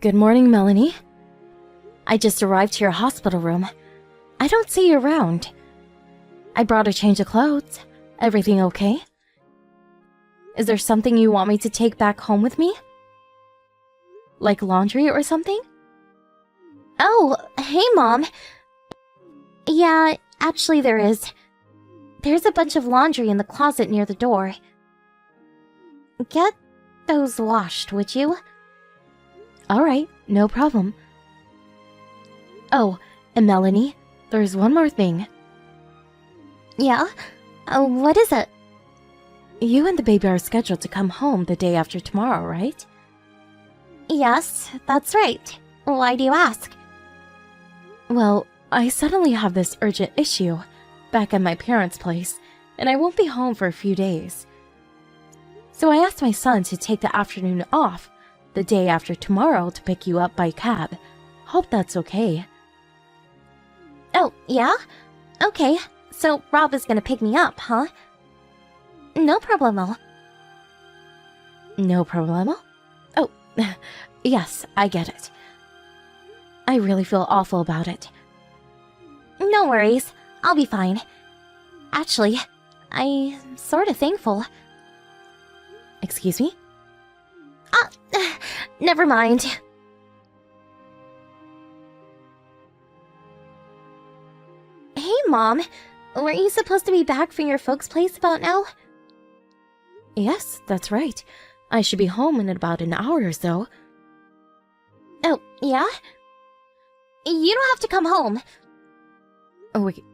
Good morning, Melanie. I just arrived to your hospital room. I don't see you around. I brought a change of clothes. Everything okay? Is there something you want me to take back home with me? Like laundry or something? Oh, hey, Mom. Yeah, actually there is. There's a bunch of laundry in the closet near the door. Get those washed, would you? Alright, no problem. Oh, and Melanie, there's one more thing. Yeah? What is it? You and the baby are scheduled to come home the day after tomorrow, right? Yes, that's right. Why do you ask? Well, I suddenly have this urgent issue back at my parents' place, and I won't be home for a few days. So I asked my son to take the afternoon off the day after tomorrow to pick you up by cab. Hope that's okay. Oh, yeah? Okay, so Rob is gonna pick me up, huh? No problemo. No problemo? Oh, yes, I get it. I really feel awful about it. No worries, I'll be fine. Actually, I'm sort of thankful. Excuse me? Never mind. Hey, Mom. Weren't you supposed to be back from your folks' place about now? Yes, that's right. I should be home in about an hour or so. Oh, yeah? You don't have to come home. Oh, wait,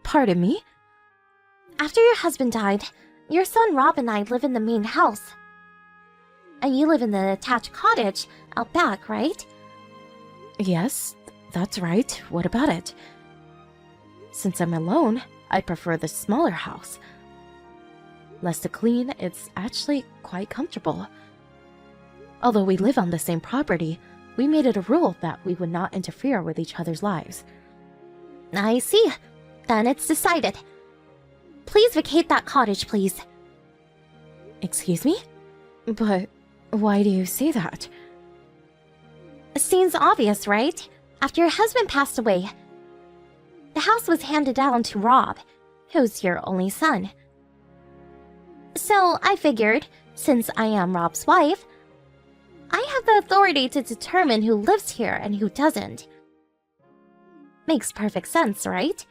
pardon me? After your husband died, your son Rob and I live in the main house. And you live in the attached cottage out back, right? Yes, that's right. What about it? Since I'm alone, I prefer the smaller house. Less to clean, it's actually quite comfortable. Although we live on the same property, we made it a rule that we would not interfere with each other's lives. I see. Then it's decided. Please vacate that cottage, please. Excuse me? But why do you say that? Seems obvious, right? After your husband passed away, the house was handed down to Rob, who's your only son. So I figured, since I am Rob's wife, I have the authority to determine who lives here and who doesn't. Makes perfect sense, right?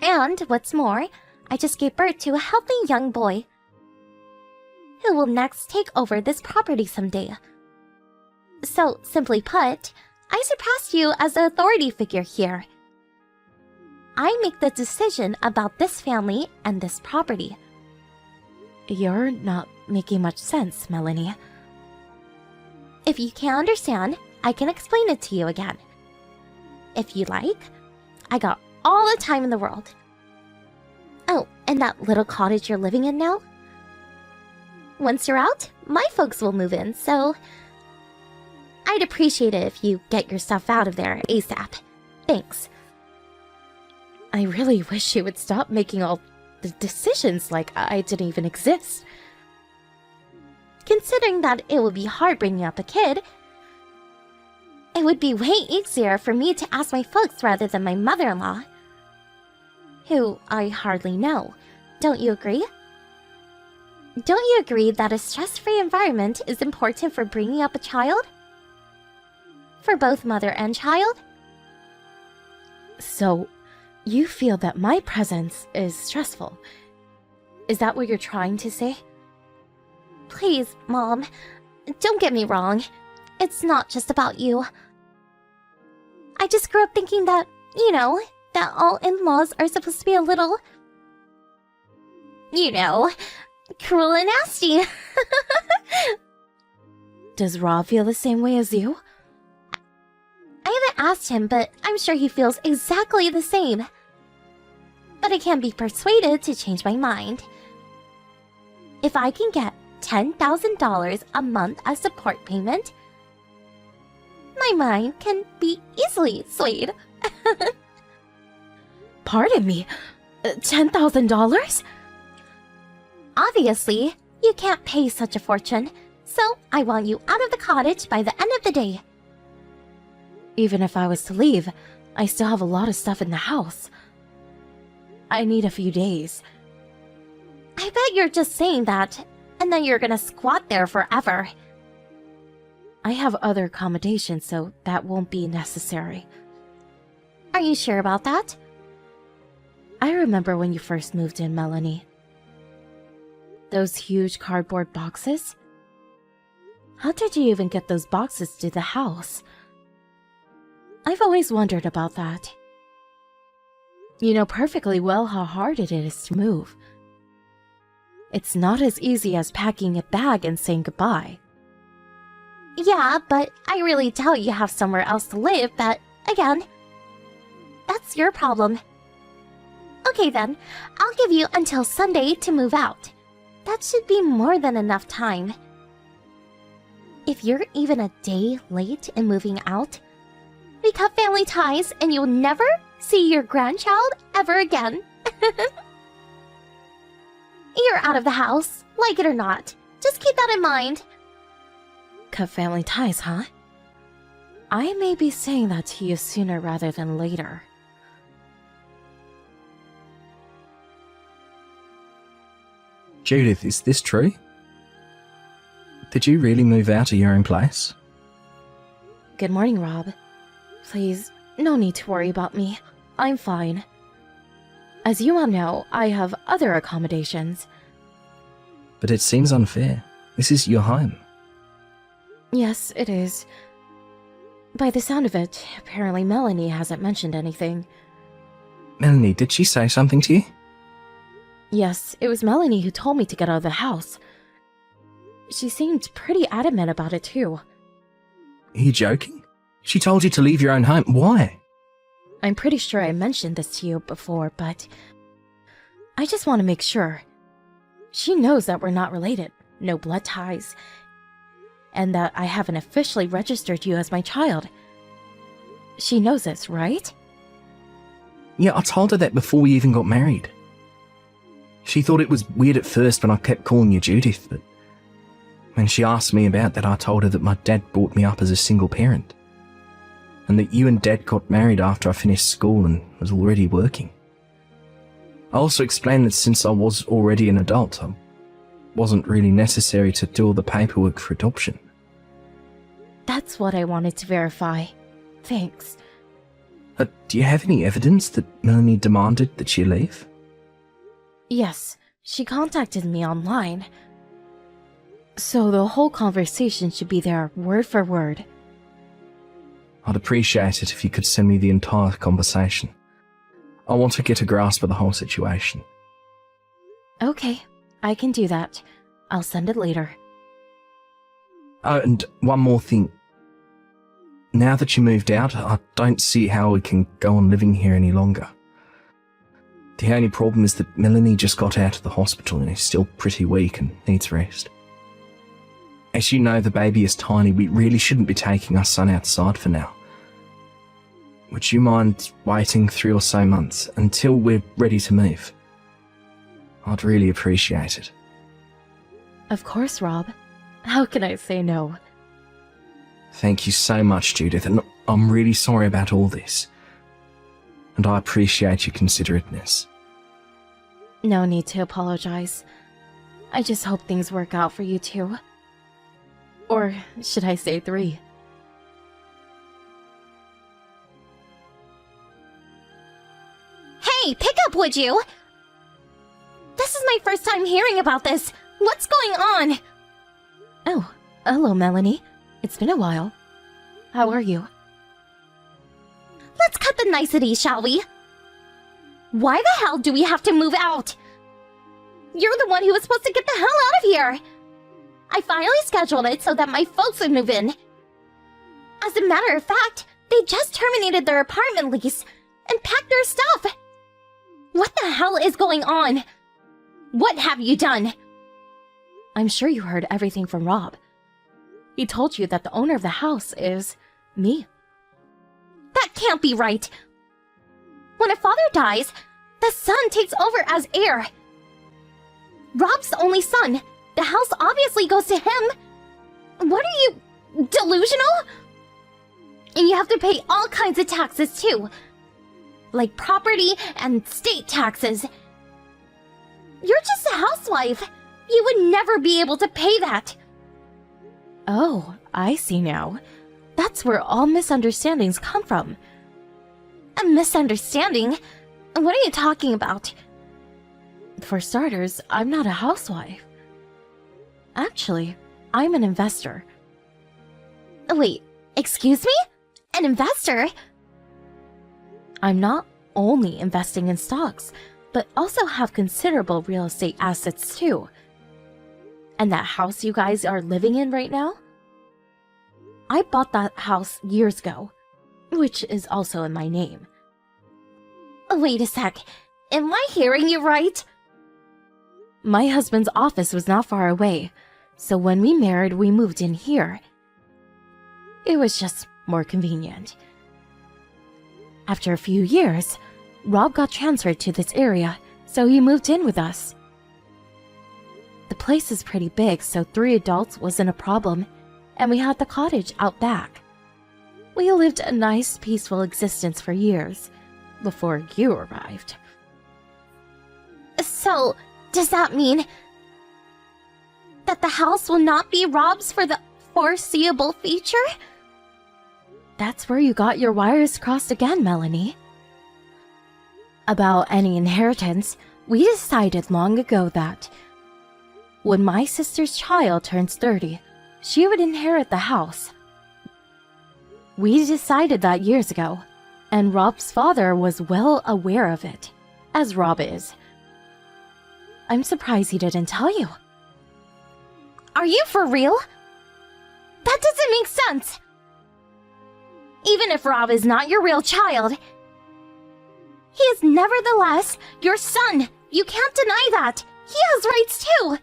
And what's more, I just gave birth to a healthy young boy who will next take over this property someday. So, simply put, I surpassed you as the authority figure here. I make the decision about this family and this property. You're not making much sense, Melanie. If you can't understand, I can explain it to you again. If you like, I got all the time in the world. Oh, and that little cottage you're living in now? Once you're out, my folks will move in, so I'd appreciate it if you get your stuff out of there ASAP. Thanks. I really wish you would stop making all the decisions like I didn't even exist. Considering that it would be hard bringing up a kid, it would be way easier for me to ask my folks rather than my mother-in-law, who I hardly know. Don't you agree? Don't you agree that a stress-free environment is important for bringing up a child? For both mother and child? So, you feel that my presence is stressful. Is that what you're trying to say? Please, Mom, don't get me wrong. It's not just about you. I just grew up thinking that, that all in-laws are supposed to be a little, cruel and nasty. Does Rob feel the same way as you? I haven't asked him, but I'm sure he feels exactly the same. But I can't be persuaded to change my mind. If I can get $10,000 a month as support payment, my mind can be easily swayed. Pardon me, $10,000? Obviously, you can't pay such a fortune, So I want you out of the cottage by the end of the day. Even if I was to leave, I still have a lot of stuff in the house. I need a few days. I bet you're just saying that, and then you're gonna squat there forever. I have other accommodations, so that won't be necessary. Are you sure about that? I remember when you first moved in, Melanie. Those huge cardboard boxes? How did you even get those boxes to the house? I've always wondered about that. You know perfectly well how hard it is to move. It's not as easy as packing a bag and saying goodbye. Yeah, but I really doubt you have somewhere else to live, but again, that's your problem. Okay then, I'll give you until Sunday to move out. That should be more than enough time. If you're even a day late in moving out, we cut family ties and you'll never see your grandchild ever again. You're out of the house, like it or not. Just keep that in mind. Cut family ties, huh? I may be saying that to you sooner rather than later. Judith, is this true? Did you really move out of your own place? Good morning, Rob. Please, no need to worry about me. I'm fine. As you all know, I have other accommodations. But it seems unfair. This is your home. Yes, it is. By the sound of it, apparently Melanie hasn't mentioned anything. Melanie, did she say something to you? Yes, it was Melanie who told me to get out of the house. She seemed pretty adamant about it too. Are you joking? She told you to leave your own home. Why? I'm pretty sure I mentioned this to you before, but I just want to make sure. She knows that we're not related, no blood ties, and that I haven't officially registered you as my child. She knows this, right? Yeah, I told her that before we even got married. She thought it was weird at first when I kept calling you Judith, but when she asked me about that, I told her that my dad brought me up as a single parent, and that you and Dad got married after I finished school and was already working. I also explained that since I was already an adult, it wasn't really necessary to do all the paperwork for adoption. That's what I wanted to verify. Thanks. Do you have any evidence that Melanie demanded that she leave? Yes, she contacted me online. So the whole conversation should be there word for word. I'd appreciate it if you could send me the entire conversation. I want to get a grasp of the whole situation. Okay, I can do that. I'll send it later. Oh, and one more thing. Now that you moved out, I don't see how we can go on living here any longer. The only problem is that Melanie just got out of the hospital and is still pretty weak and needs rest. As you know, the baby is tiny. We really shouldn't be taking our son outside for now. Would you mind waiting 3 or so months until we're ready to move? I'd really appreciate it. Of course, Rob. How can I say no? Thank you so much, Judith, and I'm really sorry about all this. And I appreciate your considerateness. No need to apologize. I just hope things work out for you two. Or should I say 3? Hey, pick up, would you? This is my first time hearing about this. What's going on? Oh, hello, Melanie. It's been a while. How are you? Let's cut the niceties, shall we? Why the hell do we have to move out? You're the one who was supposed to get the hell out of here. I finally scheduled it so that my folks would move in. As a matter of fact, they just terminated their apartment lease and packed their stuff. What the hell is going on? What have you done? I'm sure you heard everything from Rob. He told you that the owner of the house is me. That can't be right. When a father dies, the son takes over as heir. Rob's the only son. The house obviously goes to him. What are you, delusional? And you have to pay all kinds of taxes too. Like property and state taxes. You're just a housewife. You would never be able to pay that. Oh, I see now. That's where all misunderstandings come from. A misunderstanding? What are you talking about? For starters, I'm not a housewife. Actually, I'm an investor. Wait, excuse me? An investor? I'm not only investing in stocks, but also have considerable real estate assets too. And that house you guys are living in right now? I bought that house years ago, which is also in my name. Wait a sec. Am I hearing you right? My husband's office was not far away, so when we married, we moved in here. It was just more convenient. After a few years, Rob got transferred to this area, so he moved in with us. The place is pretty big, so 3 adults wasn't a problem, and we had the cottage out back. We lived a nice, peaceful existence for years, before you arrived. So, does that mean that the house will not be Rob's for the foreseeable future? That's where you got your wires crossed again, Melanie. About any inheritance, we decided long ago that when my sister's child turns 30, she would inherit the house. We decided that years ago, and Rob's father was well aware of it, as Rob is. I'm surprised he didn't tell you. Are you for real? That doesn't make sense. Even if Rob is not your real child, he is nevertheless your son. You can't deny that. He has rights too.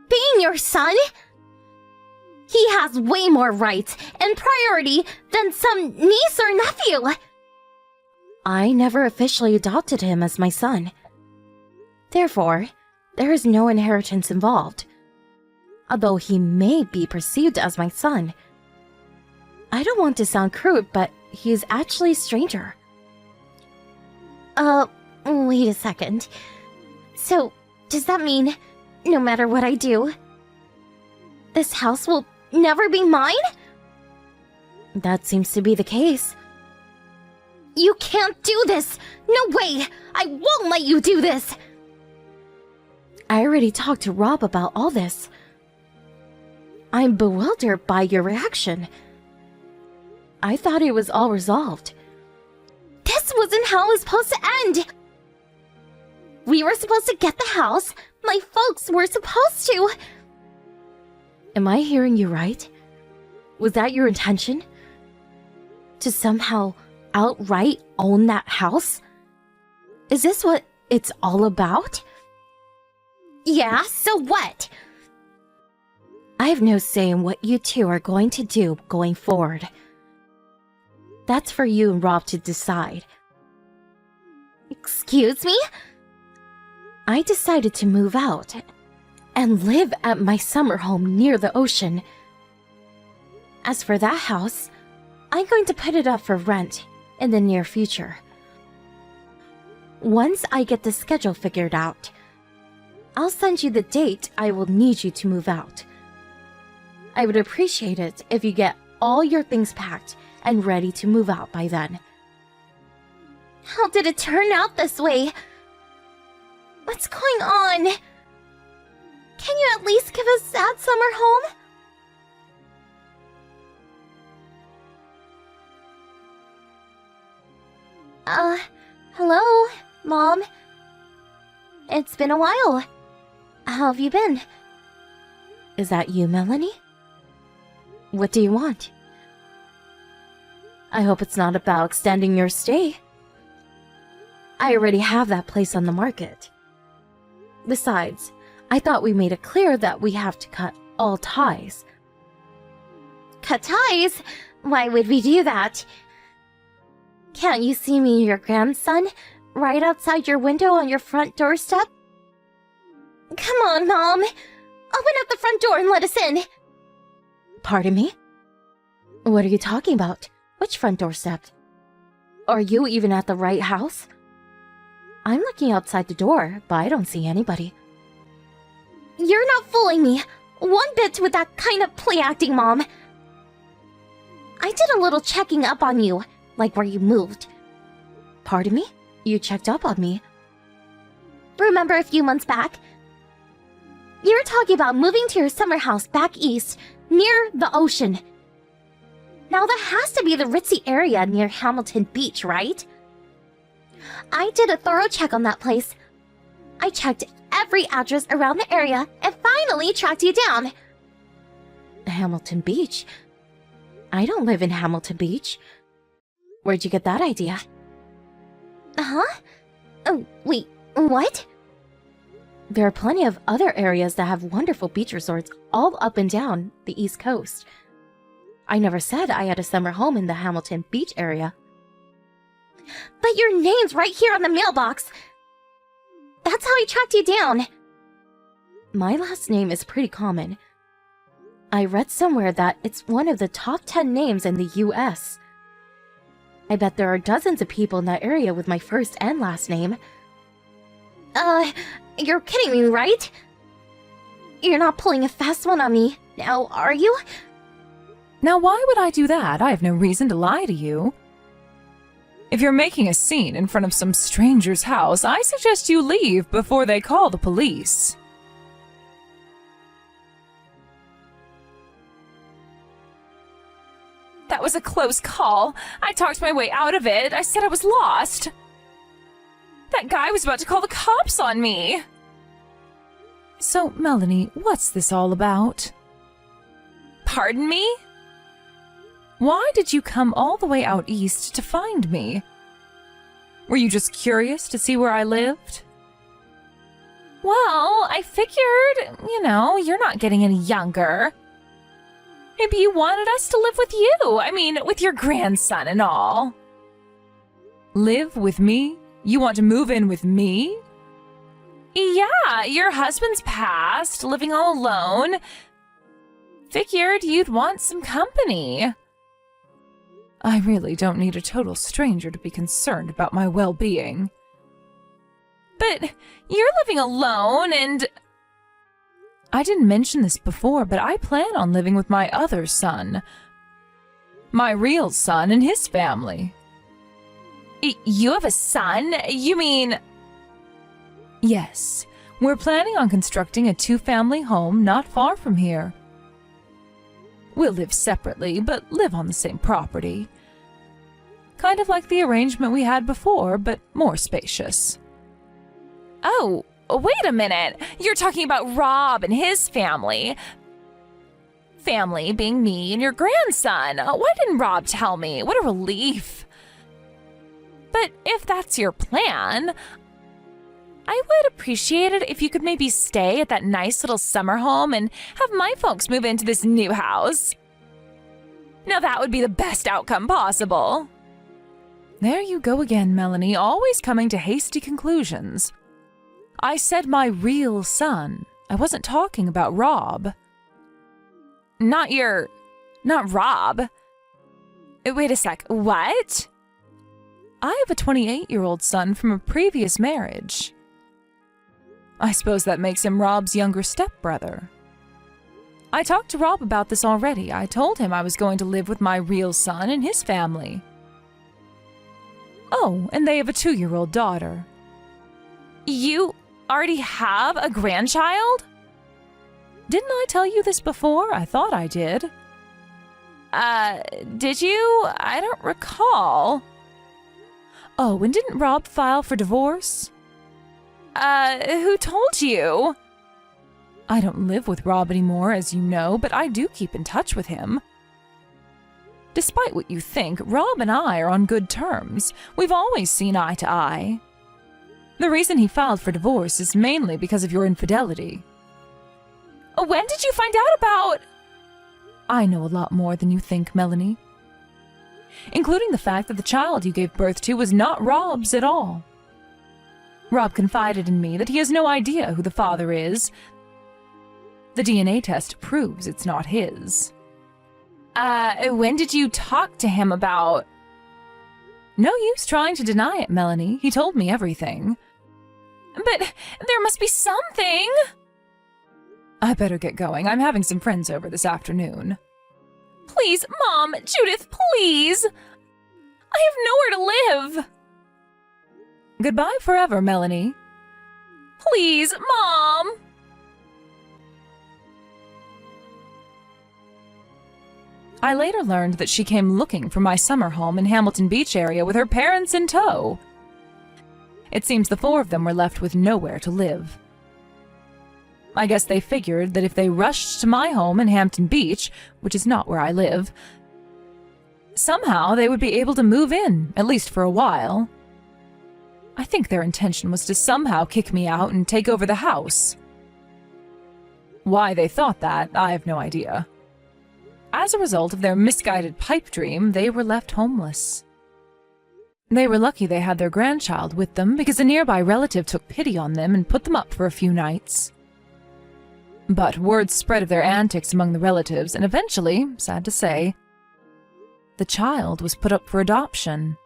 Being your son, he has way more rights and priority than some niece or nephew. I never officially adopted him as my son. Therefore, there is no inheritance involved. Although he may be perceived as my son. I don't want to sound crude, but he is actually a stranger. Wait a second. So, does that mean no matter what I do, this house will never be mine? That seems to be the case. You can't do this! No way! I won't let you do this! I already talked to Rob about all this. I'm bewildered by your reaction. I thought it was all resolved. This wasn't how it was supposed to end! We were supposed to get the house. My folks were supposed to. Am I hearing you right? Was that your intention? To somehow outright own that house? Is this what it's all about? Yeah, so what? I have no say in what you two are going to do going forward. That's for you and Rob to decide. Excuse me? I decided to move out and live at my summer home near the ocean. As for that house, I'm going to put it up for rent in the near future. Once I get the schedule figured out, I'll send you the date I will need you to move out. I would appreciate it if you get all your things packed and ready to move out by then. How did it turn out this way? What's going on? Can you at least give us that summer home? Hello, Mom. It's been a while. How have you been? Is that you, Melanie? What do you want? I hope it's not about extending your stay. I already have that place on the market. Besides, I thought we made it clear that we have to cut all ties. Cut ties? Why would we do that? Can't you see me and your grandson right outside your window on your front doorstep? Come on, Mom. Open up the front door and let us in. Pardon me? What are you talking about? Which front doorstep? Are you even at the right house? I'm looking outside the door, but I don't see anybody. You're not fooling me one bit with that kind of play acting, Mom. I did a little checking up on you, like where you moved. Pardon me? You checked up on me. Remember a few months back? You were talking about moving to your summer house back east, near the ocean. Now that has to be the ritzy area near Hamilton Beach, right? I did a thorough check on that place. I checked every address around the area and finally tracked you down. Hamilton Beach? I don't live in Hamilton Beach. Where'd you get that idea? Huh? Oh, wait, what? There are plenty of other areas that have wonderful beach resorts all up and down the East Coast. I never said I had a summer home in the Hamilton Beach area. But your name's right here on the mailbox. That's how I tracked you down. My last name is pretty common. I read somewhere that it's one of the top 10 names in the US. I bet there are dozens of people in that area with my first and last name. You're kidding me, right? You're not pulling a fast one on me, now are you? Now, why would I do that? I have no reason to lie to you. If you're making a scene in front of some stranger's house, I suggest you leave before they call the police. That was a close call. I talked my way out of it. I said I was lost. That guy was about to call the cops on me. So, Melanie, what's this all about? Pardon me? Why did you come all the way out east to find me? Were you just curious to see where I lived? Well, I figured, you're not getting any younger. Maybe you wanted us to live with you. I mean, with your grandson and all. Live with me? You want to move in with me? Yeah, your husband's passed, living all alone. Figured you'd want some company. I really don't need a total stranger to be concerned about my well-being. But you're living alone and... I didn't mention this before, but I plan on living with my other son. My real son and his family. You have a son? You mean... Yes, we're planning on constructing a 2-family home not far from here. We'll live separately, but live on the same property. Kind of like the arrangement we had before, but more spacious. Oh, wait a minute. You're talking about Rob and his family. Family being me and your grandson. Why didn't Rob tell me? What a relief. But if that's your plan, I would appreciate it if you could maybe stay at that nice little summer home and have my folks move into this new house. Now that would be the best outcome possible. There you go again, Melanie, always coming to hasty conclusions. I said my real son. I wasn't talking about Rob. Not Rob. Wait a sec, what? I have a 28-year-old son from a previous marriage. I suppose that makes him Rob's younger stepbrother. I talked to Rob about this already. I told him I was going to live with my real son and his family. Oh, and they have a 2-year-old daughter. You already have a grandchild? Didn't I tell you this before? I thought I did. Did you? I don't recall. Oh, and didn't Rob file for divorce? Who told you? I don't live with Rob anymore, as you know, but I do keep in touch with him. Despite what you think, Rob and I are on good terms. We've always seen eye to eye. The reason he filed for divorce is mainly because of your infidelity. When did you find out about... I know a lot more than you think, Melanie. Including the fact that the child you gave birth to was not Rob's at all. Rob confided in me that he has no idea who the father is. The DNA test proves it's not his. When did you talk to him about... No use trying to deny it, Melanie. He told me everything. But there must be something! I better get going. I'm having some friends over this afternoon. Please, Mom, Judith, please! I have nowhere to live! Goodbye forever, Melanie. Please, Mom! I later learned that she came looking for my summer home in Hamilton Beach area with her parents in tow. It seems the four of them were left with nowhere to live. I guess they figured that if they rushed to my home in Hampton Beach, which is not where I live, somehow they would be able to move in, at least for a while. I think their intention was to somehow kick me out and take over the house. Why they thought that, I have no idea. As a result of their misguided pipe dream, they were left homeless. They were lucky they had their grandchild with them because a nearby relative took pity on them and put them up for a few nights. But word spread of their antics among the relatives, and eventually, sad to say, the child was put up for adoption.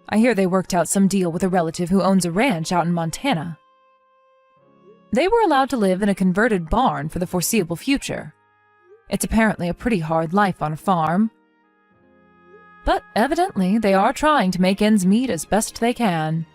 I hear they worked out some deal with a relative who owns a ranch out in Montana. They were allowed to live in a converted barn for the foreseeable future. It's apparently a pretty hard life on a farm. But evidently, they are trying to make ends meet as best they can.